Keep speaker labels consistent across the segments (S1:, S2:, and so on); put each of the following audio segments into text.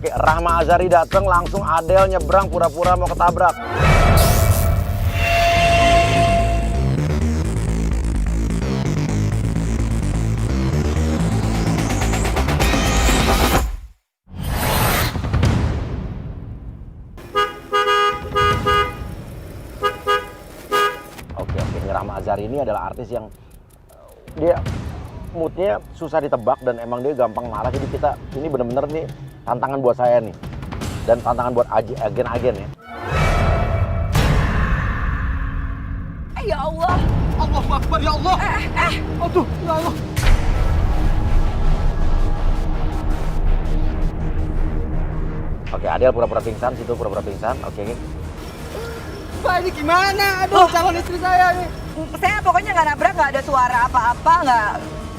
S1: Oke, Rahma Azhari datang, langsung Adel nyebrang pura-pura mau ketabrak. Oke, Rahma Azhari ini adalah artis yang dia moodnya susah ditebak dan emang dia gampang marah. Jadi kita ini bener-bener nih tantangan buat saya nih dan tantangan buat agen-agen ya.
S2: Ya Allah.
S3: Allahu Akbar, ya Allah. Aduh, ya Allah.
S1: Oke, Adel pura-pura pingsan, situ pura-pura pingsan. Oke.
S3: Pak, ini gimana? Aduh, calon istri saya nih.
S2: Saya pokoknya nggak nabrak, nggak ada suara apa-apa, nggak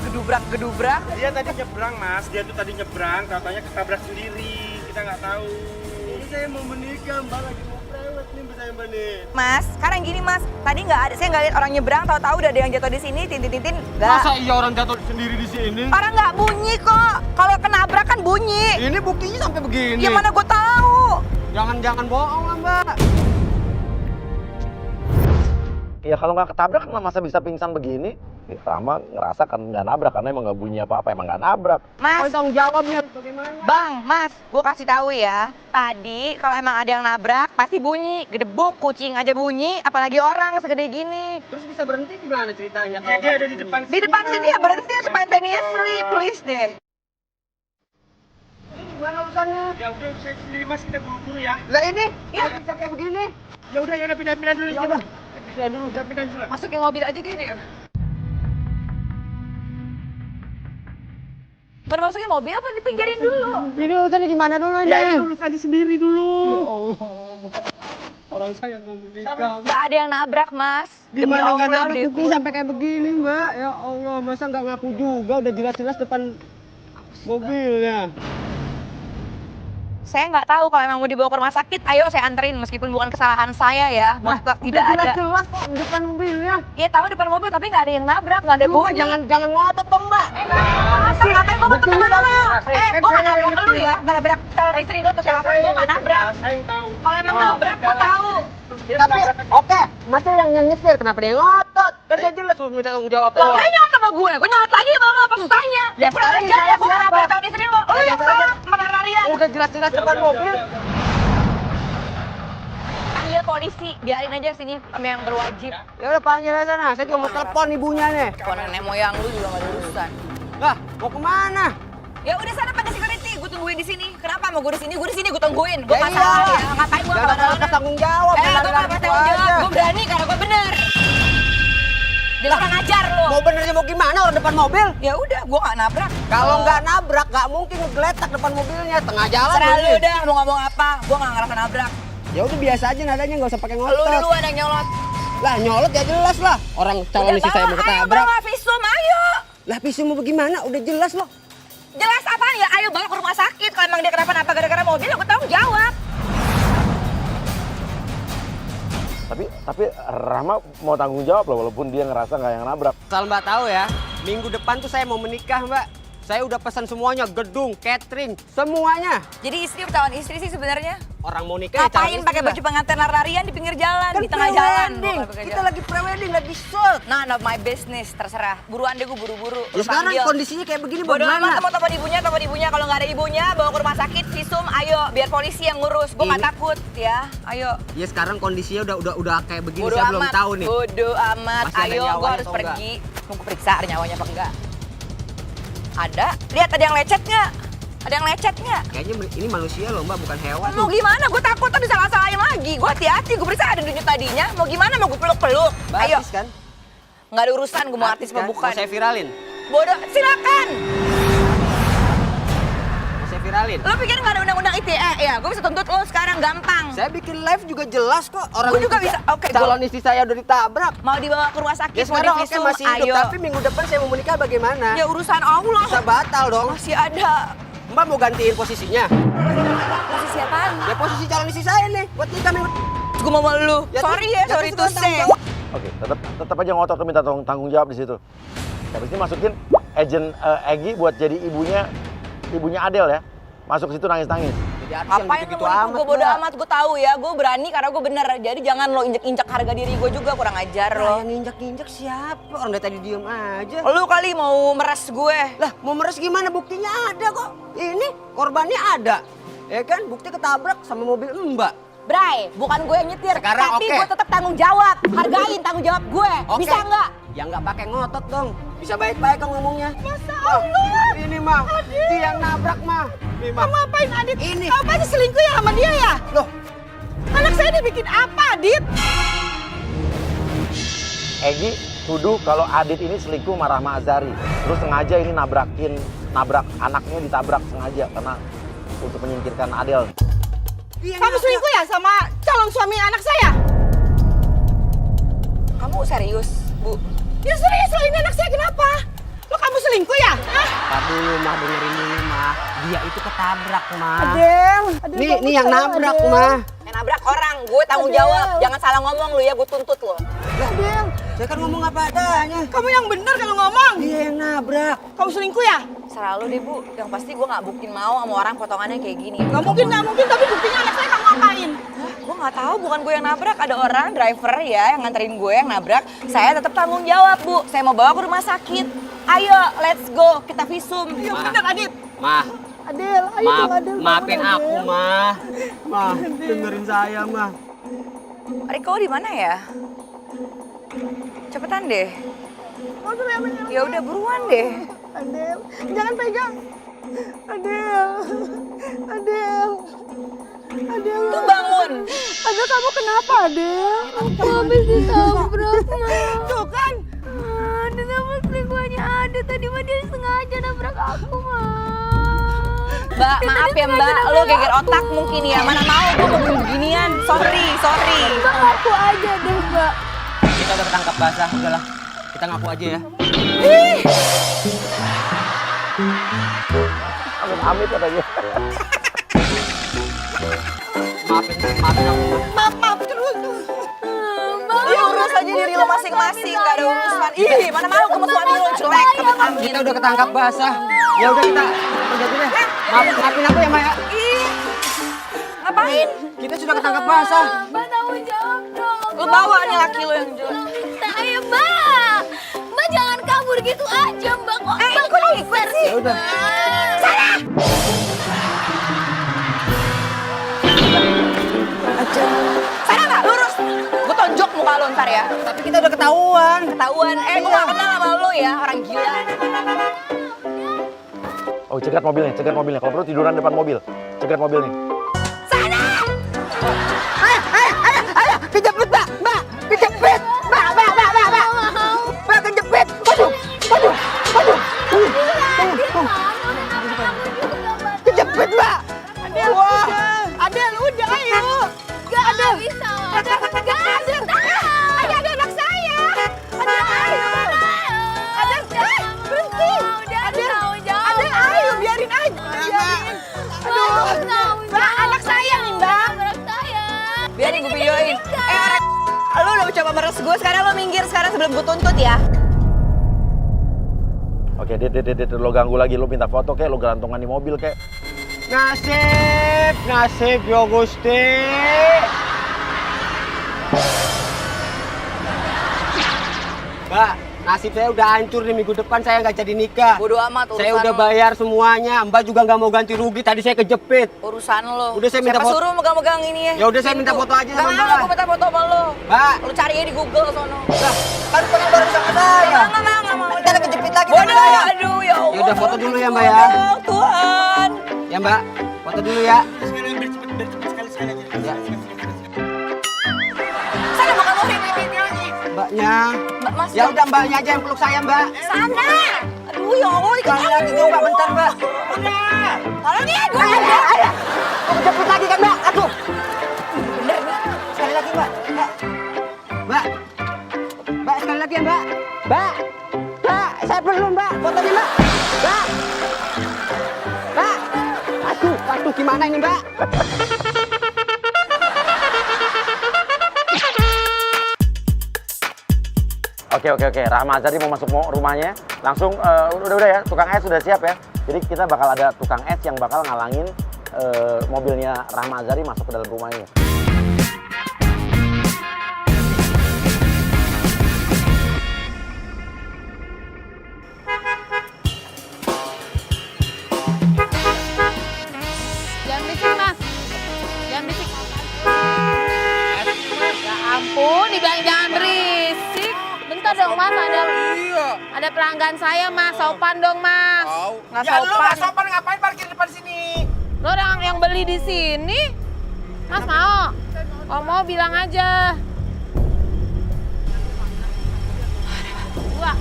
S2: gedubrak-gedubrak.
S4: Dia tadi nyebrang, Mas. Dia tuh tadi nyebrang, katanya ketabrak sendiri. Kita nggak tahu. Ini saya mau menikah, Mbak. Lagi mau prewed nih, Mbak saya, Mbak nih.
S2: Mas, sekarang gini Mas, tadi nggak ada, saya nggak lihat orang nyebrang, tahu-tahu udah ada yang jatuh di sini, tintin-tintin, nggak.
S3: Masa iya orang jatuh sendiri di sini?
S2: Orang nggak bunyi kok, kalau kenabrak kan bunyi.
S3: Ini buktinya sampai begini.
S2: Ya mana gue tahu.
S3: Jangan bohong lah, Mbak.
S1: Ya kalau nggak ketabrak masa bisa pingsan begini? Ya, Rahma ngerasa kan nggak nabrak karena emang nggak bunyi apa-apa, emang nggak nabrak.
S2: Mas,
S3: Tanggung jawabnya bagaimana?
S2: Bang, Mas, gue kasih tahu ya. Tadi kalau emang ada yang nabrak pasti bunyi, gedebuk, kucing aja bunyi, apalagi orang segede gini.
S3: Terus bisa berhenti gimana ceritanya?
S4: Dia ada di depan.
S2: Di depan sini ya berhenti spontaneously, please deh.
S3: Gimana urusannya?
S4: Ya udah, saya sendiri, Mas. Kita buru-buru ya.
S3: Lah ini, ya bisa kayak begini.
S4: Ya udah, pindah-pindah dulu.
S3: Ya udah.
S4: Pindah dulu.
S2: Masukin mobil aja gini. Baru masukin mobil apa dipinggirin dulu?
S3: Ini urusannya gimana dulu ini?
S4: Ya itu tadi sendiri dulu.
S3: Oh, orang saya mau menikah.
S2: Gak ada yang nabrak, Mas.
S3: Gimana nggak nabrak
S2: deh.
S3: bukti sampai kayak begini, Mbak? Ya Allah, masa nggak ngaku juga? Udah jelas-jelas depan mobilnya.
S2: Saya nggak tahu kalau emang mau dibawa ke rumah sakit, ayo saya anterin meskipun bukan kesalahan saya ya. Maksudnya tidak ada.
S3: Jelas kok depan mobilnya.
S2: Iya tahu depan mobil tapi nggak ada yang nabrak, nggak ada bunyi.
S3: Jangan ngotot dong, Mbak.
S2: Masa ngapain gue mau kemana? Gue nggak nabrak lu ya, nggak nabrak calon istri lu atau siapa, gue nggak nabrak.
S4: Saya yang tahu.
S2: Kalau emang nabrak, gue tahu.
S3: Tapi oke, masa yang nyetir kenapa dia ngotot? Kan dia jelas suruh minta tanggung jawab.
S2: Lo kayaknya nyolot sama gue nyolot lagi sama apa susahnya? Ya pulang aja ya, gue nggak nabrak calon istri lu. Lu yang salah, menararian.
S3: Udah jelas-jelas depan mobil.
S2: Panggil polisi, biarin aja sini sama yang berwajib.
S3: Ya udah panggil aja sana, saya juga mau telepon ibunya nih.
S2: Kalau nenek moyang lu juga nggak ada urusan.
S3: Lah, mau kemana?
S2: Ya udah sana panggil security, gue tungguin di sini. Kenapa mau gue di sini? Gue di sini gue tungguin. Gue
S3: Ya
S2: masalah
S3: iyalah.
S2: ya. Ngapain gue
S3: Jangan lepas tanggung jawab.
S2: gue gak lepas tanggung jawab. Gue berani karena gue bener. Dia kurang ajar lo.
S3: Mau benernya mau gimana orang depan mobil?
S2: Ya udah, gue gak nabrak.
S3: Kalau nggak nabrak, nggak mungkin ngegeletak depan mobilnya. Tengah jalan.
S2: Serah lu
S3: begini.
S2: udah, mau ngomong apa? Gue gak ngerasa nabrak.
S3: Ya udah biasa aja nadanya, nggak usah pakai
S2: Lu
S3: ngotot.
S2: duluan yang nyolot.
S3: Lah nyolot ya jelas lah. Orang calon istri saya mau
S2: Ayo
S3: ketabrak.
S2: bawa visum, ayo.
S3: Lah pisau mau bagaimana? Udah jelas loh.
S2: Jelas apaan ya? Ayo bawa ke rumah sakit. Kalau emang dia kenapa-napa gara-gara mobil, ya gue tanggung jawab.
S1: Tapi Rahma mau tanggung jawab loh walaupun dia ngerasa nggak yang nabrak.
S3: Asal Mbak tahu ya, minggu depan tuh saya mau menikah, Mbak. Saya udah pesan semuanya, gedung, catering, semuanya.
S2: Jadi istri calon istri sih sebenarnya.
S3: Orang mau nikah ya calon
S2: Ngapain
S3: istri
S2: pakai
S3: lah.
S2: baju pengantin lari-larian di pinggir jalan,
S3: Kan
S2: di tengah jalan?
S3: pre-wedding.
S2: Gua nggak pakai
S3: Kita
S2: jalan.
S3: lagi pre-wedding, lagi shoot.
S2: None of my business, terserah. Buruan deh gue buru-buru.
S3: Ya
S2: Lu
S3: sekarang
S2: panggil.
S3: kondisinya kayak begini
S2: Bodo amat
S3: bagaimana?
S2: mau telepon ibunya. Kalau nggak ada ibunya, bawa ke rumah sakit, visum, ayo. Biar polisi yang ngurus. Gue nggak
S3: Ini-
S2: takut ya, ayo.
S3: Ya sekarang kondisinya udah kayak begini,
S2: Bodo
S3: saya belum
S2: amat,
S3: tahu nih.
S2: bodo amat.
S3: Masih ada
S2: Ayo, gue
S3: nyawanya
S2: harus
S3: atau enggak?
S2: pergi. Mau gue periksa ada nyawanya apa enggak. Ada? Lihat ada yang lecet nggak? Ada yang lecet nggak?
S3: Kayaknya ini manusia loh, Mbak, bukan hewan.
S2: Mau gimana? Gue takut tadi salah-salahin lagi. Gue hati-hati, gue periksa ada denyut tadinya. Mau gimana? Mau gue peluk-peluk?
S3: Mbak,
S2: Ayo.
S3: artis kan?
S2: Nggak ada urusan gue mau artis apa
S3: kan?
S2: bukan.
S3: Mau saya viralin?
S2: Bodoh, silakan.
S3: Mau saya viralin?
S2: Lo pikir nggak ada undang-undang ITE ya? Gue bisa tuntut lo sekarang gampang.
S3: Saya bikin live juga jelas kok. Orang
S2: Gua juga
S3: itu
S2: bisa. Oke,
S3: calon istri saya udah ditabrak.
S2: Mau dibawa ke rumah
S3: Ya
S2: sakit, mau
S3: sekarang oke
S2: divisum,
S3: masih hidup,
S2: ayo.
S3: tapi minggu depan saya mau menikah bagaimana?
S2: Ya urusan Allah.
S3: Bisa batal dong.
S2: Masih ada.
S3: Mbak mau gantiin posisinya?
S2: Posisi apaan?
S3: Ya posisi calon istri saya nih, buat nikah minggu.
S2: Gue mau lu.
S3: Ya,
S2: Sorry
S3: terus-
S2: ya,
S3: ya,
S2: sorry
S3: terus
S2: to
S3: gua
S2: say.
S3: tanggung jawab.
S1: Oke, tetap aja ngotot tuh minta tanggung jawab di situ. Habis ini masukin agent Egi buat jadi ibunya Adel ya. Masuk ke situ nangis-nangis.
S3: Jadi artis yang
S5: Ngapain
S3: gitu-gitu
S5: lu mau
S3: amat,
S5: gue bodo
S3: Mbak.
S5: amat, gue tahu ya, gue berani karena gue bener. Jadi jangan lo injek-injek harga diri gue juga, kurang ajar
S3: Lah,
S5: lo.
S3: yang injek-injek siapa? Orang dari tadi diem aja.
S5: Lu kali mau meres gue.
S3: Lah, mau meres gimana? Buktinya ada kok. Ini korbannya ada. Ya kan, bukti ketabrak sama mobil Mbak.
S5: Bray, bukan gue yang nyetir,
S3: Sekarang
S5: tapi
S3: oke.
S5: gue tetap tanggung jawab. Hargain tanggung jawab gue.
S3: Oke.
S5: Bisa nggak?
S3: Ya nggak pakai ngotot dong. Bisa baik-baik kan ngomongnya.
S5: Masa Allah.
S3: Ini mah, dia yang nabrak mah. Ini mah.
S5: Kamu apain Adit?
S3: Ini.
S5: Kamu pasti selingkuh ya sama dia ya?
S3: Loh,
S5: Anak saya dibikin apa, Adit?
S1: Egi tuduh kalau Adit ini selingkuh sama Rahma Azhari. Terus sengaja ini nabrak anaknya ditabrak sengaja karena untuk menyingkirkan Adel.
S5: Kamu selingkuh ya sama calon suami anak saya? Kamu serius, Bu? Ya serius lah, ini anak saya kenapa? Lo kamu selingkuh ya? Hah?
S3: Tadi dulu mah, dengerin dulu mah. Dia itu ketabrak mah.
S5: Adel.
S3: Nih yang nabrak mah.
S5: Yang nabrak orang, gue tanggung jawab. Jangan salah ngomong lu ya, gue tuntut lo.
S3: Adel, saya kan ngomong apa adanya.
S5: Kamu yang bener kalau ngomong.
S3: Dia yang nabrak.
S5: Kamu selingkuh ya? Serah lu deh, Bu. Yang pasti gue gak buktiin mau sama orang potongannya kayak gini. Gak mungkin, tapi buktinya anak saya kamu apain? Hah? Gue gak tahu, bukan gue yang nabrak. Ada orang, driver ya, yang nganterin gue yang nabrak. Saya tetap tanggung jawab, Bu. Saya mau bawa ke rumah sakit. Ayo, let's go. Kita visum. Ayo, bener, Adit.
S3: Mah,
S5: Adel, ayo dong, Adel.
S3: maafin aku mah. Mah, dengerin saya mah.
S5: Riko di mana ya? Cepetan deh. Ya udah buruan deh.
S6: Adel, jangan pegang. Adel, Adel, Adel.
S5: Tuh bangun.
S6: Adel, kamu kenapa, Adel? Aku habis ditabrak, Ma.
S5: Tuh kan.
S6: Adel, sama selingkuhannya ada. Tadi mah dia sengaja nabrak aku, Ma.
S5: Mbak, maaf ya Mbak, lo geger otak mungkin ya. Mana mau gue ngomong beginian. Sorry.
S6: Mbak, ngaku aja deh, Mbak.
S3: Kita udah ketangkap basah, udahlah. Kita ngaku aja ya.
S1: Amit katanya.
S3: Maafin aku.
S5: Maaf terus. Ya urus aja diri lo masing-masing, gak ada urusan. Ih, mana mau kamu suami lo jelek.
S3: Kita udah ketangkap basah. Ya udah kita kerja dulu deh. Maafin aku ya Maya.
S5: Ih, ngapain?
S3: Kita sudah ketangkap basah.
S6: Mbak, tanggung jawab dong.
S5: Lo bawa nih laki lo yang jelek.
S6: Minta ya, Mbak. Mbak, jangan kabur gitu aja, Mbak. Kok Mbak
S5: kok ikut sih?
S3: Ya udah.
S5: Sana nggak lurus. Gue tonjok muka lo ntar ya.
S3: Tapi kita udah ketahuan.
S5: Ketahuan. Gue gak kenal sama lo ya, orang gila.
S1: Oh, cegat mobilnya. Kalau perlu tiduran depan mobil. Cegat mobilnya.
S3: Ayo, kejepit Mbak. Kejepit. Mbak, kejepit. Maju. Kejepit Mbak. Wah.
S5: Adel, udah ayo.
S6: Gak bisa.
S5: Adel, ayo ada anak saya. Adel, berhenti. Adel, ayo biarin aja. Mbak, anak saya nih Mbak. Biarin gue videoin. Lu udah mencoba meres gue, sekarang lo minggir sekarang sebelum gue tuntut ya.
S1: Oke, Dit, lo ganggu lagi, lo minta foto kek, lo gelantungan di mobil kek.
S3: Nasib yo Gusti. Mbak, nasib saya udah hancur nih, minggu depan saya nggak jadi nikah.
S5: Bodo amat urusan
S3: Saya udah
S5: lo.
S3: bayar semuanya, Mbak juga nggak mau ganti rugi, tadi saya kejepit.
S5: Urusan lo.
S3: Udah, saya minta
S5: Siapa
S3: foto.
S5: suruh megang-megang ini ya?
S3: Ya udah, saya minta foto aja sama
S5: Nggak mau,
S3: Mbak.
S5: gue minta foto sama lo.
S3: Mbak.
S5: Lo cari aja di Google sono.
S3: Lah, kan pengen baru sama saya.
S5: Nggak mau.
S3: Kita ada kejepit lagi
S5: Bodoh,
S3: sama saya.
S5: aduh ya Allah.
S3: Ya udah, foto dulu ya, Mbak, ya.
S5: Bodoh, Tuhan.
S3: Ya Mbak, foto dulu ya.
S4: Sekali sekali aja.
S3: Ya.
S5: Sana mau kamu
S3: Mbaknya.
S5: Mbak, Mas.
S3: Ya udah, Mbaknya aja yang peluk saya, Mbak.
S5: Sana. Aduh ya Allah, ikut
S3: Sekali lagi coba bentar, Mbak.
S5: Tolong nih, gue
S3: Ayo. Mau kejepit lagi kan, Mbak? Aduh.
S5: Bener nih.
S3: Sekali lagi, Mbak. Mbak. Mbak, sekali lagi ya, Mbak. Mbak. Mbak, saya perlu, Mbak. Fotonya, Mbak. Mbak. Mbak. Aduh, gimana ini, Mbak?
S1: Oke. Rahma Azhari mau masuk rumahnya. Langsung, udah ya, tukang es sudah siap ya. Jadi kita bakal ada tukang es yang bakal ngalangin mobilnya Rahma Azhari masuk ke dalam rumah ini.
S6: Jangan berisik, Mas. Jangan berisik. Ya ampun, dibilang jangan berisik. Bentar dong, Mas. Ada pelanggan saya, Mas. Sopan dong, Mas. Nggak
S4: Ya lu
S6: sopan.
S4: nggak sopan ngapain parkir depan sini?
S6: Lo orang yang beli di sini. Mas mau? Kalau mau bilang aja. Dua.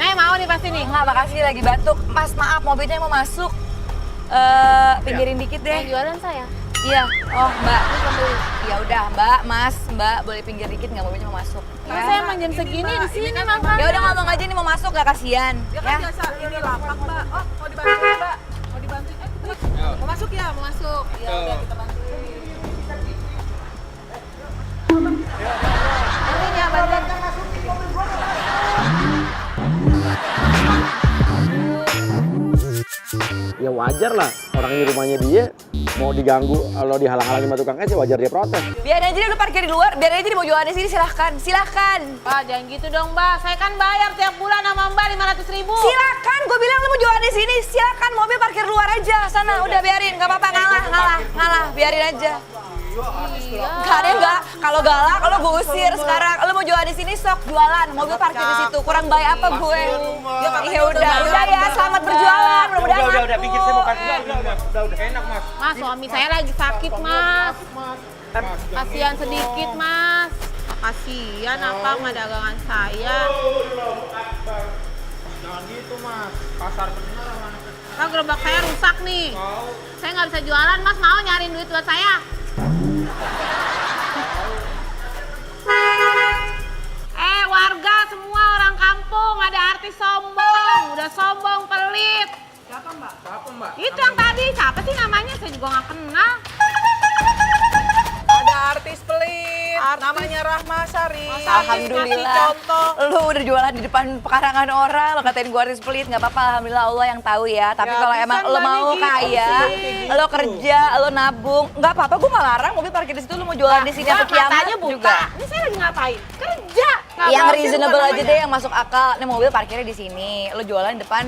S6: Nih mau nih pasti nih.
S5: Enggak, makasih lagi batuk. Mas, maaf, mobilnya mau masuk. Pinggirin dikit deh.
S6: Yang jualan saya.
S5: Iya. Oh, Mbak. Ya udah, Mbak, Mas, Mbak, boleh pinggir dikit nggak mobilnya mau masuk?
S6: Mas saya emang jam segini di sini makan.
S5: Ya udah ngomong aja nih mau masuk nggak kasihan.
S7: Dia kan biasa ini lapak, Mbak. Oh, mau dibantuin, Mbak? Mau dibantuin? Mau masuk ya? Mau masuk. Ya udah kita bantuin.
S6: Bantuin ya, bantuin.
S1: Ya wajar lah, orang di rumahnya dia mau diganggu, kalau dihalang-halangi sama tukang es ya wajar dia protes.
S5: Biar aja dia lu parkir di luar, biar aja dia mau jualan di sini, silahkan. Silahkan.
S6: Pak, jangan gitu dong, Mbak. Saya kan bayar tiap bulan sama Mbak 500.000.
S5: Silahkan, gue bilang lu mau jualan di sini, silahkan. Mobil parkir luar aja, sana udah biarin, nggak apa-apa, ngalah, biarin aja.
S6: Iya.
S5: Gak ada nggak, kalau galak, kalau gue usir sekarang. Lu mau jualan di sini sok jualan, mobil parkir di situ. Kurang baik apa gue? Ya udah ya, selamat berjualan, mudah-mudahan laku.
S4: Udah, pinggir saya mau parkir. Udah, enak mas.
S6: Mas, suami saya lagi sakit, Mas. Kasihan sedikit, Mas. Kasihan apa sama dagangan saya.
S4: Jangan gitu mas, pasar bener anak.
S6: Kan gerobak saya rusak nih. Saya nggak bisa jualan, Mas. Mau nyariin duit buat saya? Warga semua orang kampung, ada artis sombong. Udah sombong, pelit.
S7: Siapa, Mbak?
S4: Apa mbak?
S6: Itu yang tadi, siapa sih namanya? Saya juga nggak kenal.
S7: Ada artis pelit.
S6: Artis.
S7: Namanya Rahma Azhari.
S5: Alhamdulillah.
S7: Kasih contoh.
S5: Lu udah jualan di depan pekarangan orang, lo katain gue artis pelit, nggak apa-apa, alhamdulillah Allah yang tahu ya. Tapi
S7: Ya,
S5: kalau
S7: bisa
S5: emang lo
S7: nggak
S5: mau
S7: nih gitu
S5: kaya,
S7: sih?
S5: lo kerja, lo nabung, nggak apa-apa, gue nggak larang mobil parkir di situ, lo mau jualan di sini
S6: Mbak,
S5: atau kiamat
S6: matanya buta.
S5: juga.
S6: Ini saya lagi ngapain? Kerja.
S5: Yang
S6: Ngapain
S5: reasonable
S6: bukan
S5: aja
S6: namanya?
S5: deh, yang masuk akal. Nih mobil parkirnya di sini, lo jualan depan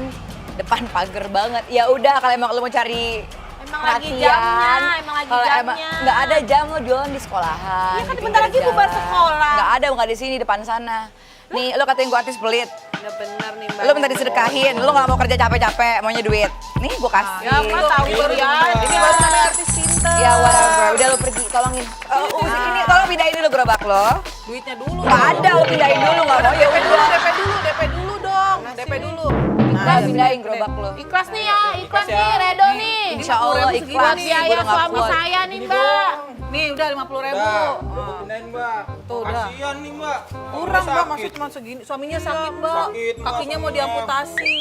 S5: pagar banget. Ya udah, kalau emang lo mau cari
S6: Emang lagi
S5: perhatian,
S6: jamnya, emang lagi
S5: kalau emang
S6: jamnya.
S5: nggak ada jam, lo jualan di sekolahan.
S6: Iya kan
S5: di
S6: bentar
S5: pinggir
S6: lagi bubar
S5: jalan.
S6: sekolah.
S5: Nggak ada, nggak di sini, depan sana. Nih, lo katain gue artis pelit.
S7: Udah bener nih, Mbak.
S5: Lo minta disedekahin, lo nggak mau kerja capek-capek, maunya duit. Nih, gue kasih.
S7: Ya, Mbak tahu baru ya. Ini baru namanya artis pinter.
S5: Ya, whatever. Udah lo pergi, tolongin. Ini, tolong pindahin dulu gerobak lo.
S7: Duitnya dulu.
S5: Nggak ada, lo pindahin dulu, nggak mau. Ya udah.
S7: DP dulu dong. DP dulu.
S5: Nah, pindahin gerobak lo.
S6: Ikhlas nih ya, ikhlas nih, Redo nih.
S5: Insya Allah
S7: Rp50.000
S5: ikhlas.
S6: Buat
S7: nih,
S6: biaya
S5: Gua udah nggak
S6: suami
S5: kuat.
S6: saya nih, Mbak.
S7: Nih udah 50.000.
S4: Udah pindahin mbak.
S7: Tuh, udah.
S4: Kasian nih mbak.
S7: Kurang, Mbak,
S4: Sakit.
S7: masih cuma segini. Suaminya sakit, Mbak.
S4: sakit, Mbak,
S7: Kakinya mau
S4: suaminya.
S7: diamputasi.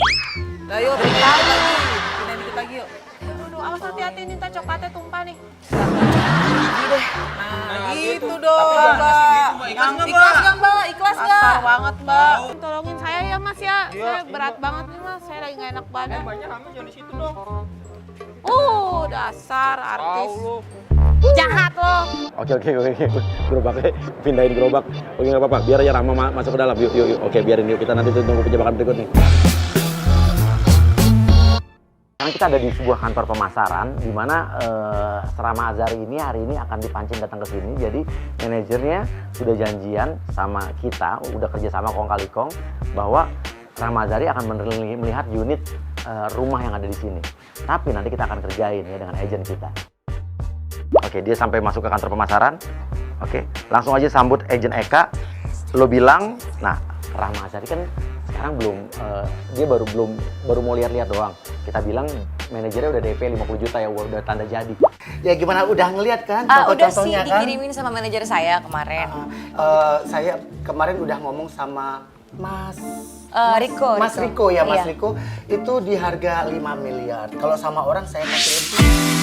S7: Nah, yuk, pindahin lagi. Pindahin dikit lagi yuk.
S6: Aduh, awas hati-hati nih, ntar coklatnya tumpah nih.
S7: Nah,
S4: gitu.
S7: gitu dong,
S4: Tapi jangan
S7: Mbak.
S4: ngasih gitu, Mbak. Ikhlas nggak,
S7: Ikhlas
S4: Mbak?
S7: nggak, Mbak? Ikhlas nggak?
S6: Kasar banget, Mbak. Tolongin saya ya, Mas ya.
S4: Iya,
S6: Saya
S4: iya.
S6: berat banget nih, Mas. Saya lagi nggak enak badan.
S4: Mbaknya rame jangan di situ dong.
S6: Dasar artis.
S4: Tahu lu.
S6: Jahat lo.
S1: Oke, gerobaknya pindahin gerobak. Oke, nggak apa-apa, biar aja Rahma masuk ke dalam. Yuk. Oke, biarin yuk, kita nanti tunggu penjebakan berikut nih. Sekarang kita ada di sebuah kantor pemasaran di mana Rahma Azhari ini hari ini akan dipancing datang ke sini. Jadi manajernya sudah janjian sama kita, udah kerja sama kong kali kong bahwa Rahma Azhari akan melihat unit rumah yang ada di sini. Tapi nanti kita akan kerjain ya dengan agen kita. Oke, dia sampai masuk ke kantor pemasaran. Oke, langsung aja sambut agen Eka. Lo bilang, nah Rahma Azhari kan sekarang belum, dia baru mau lihat-lihat doang. Kita bilang manajernya udah DP 50 juta ya, udah tanda jadi.
S3: Ya gimana, udah ngeliat kan
S5: Udah sih
S3: contoh-contohnya kan?
S5: dikirimin sama manajer saya kemarin.
S3: Saya kemarin udah ngomong sama Mas
S5: Riko.
S3: Mas Riko ya, Mas
S5: Iya.
S3: Riko itu di harga 5 miliar. Kalau sama orang saya kasih lebih.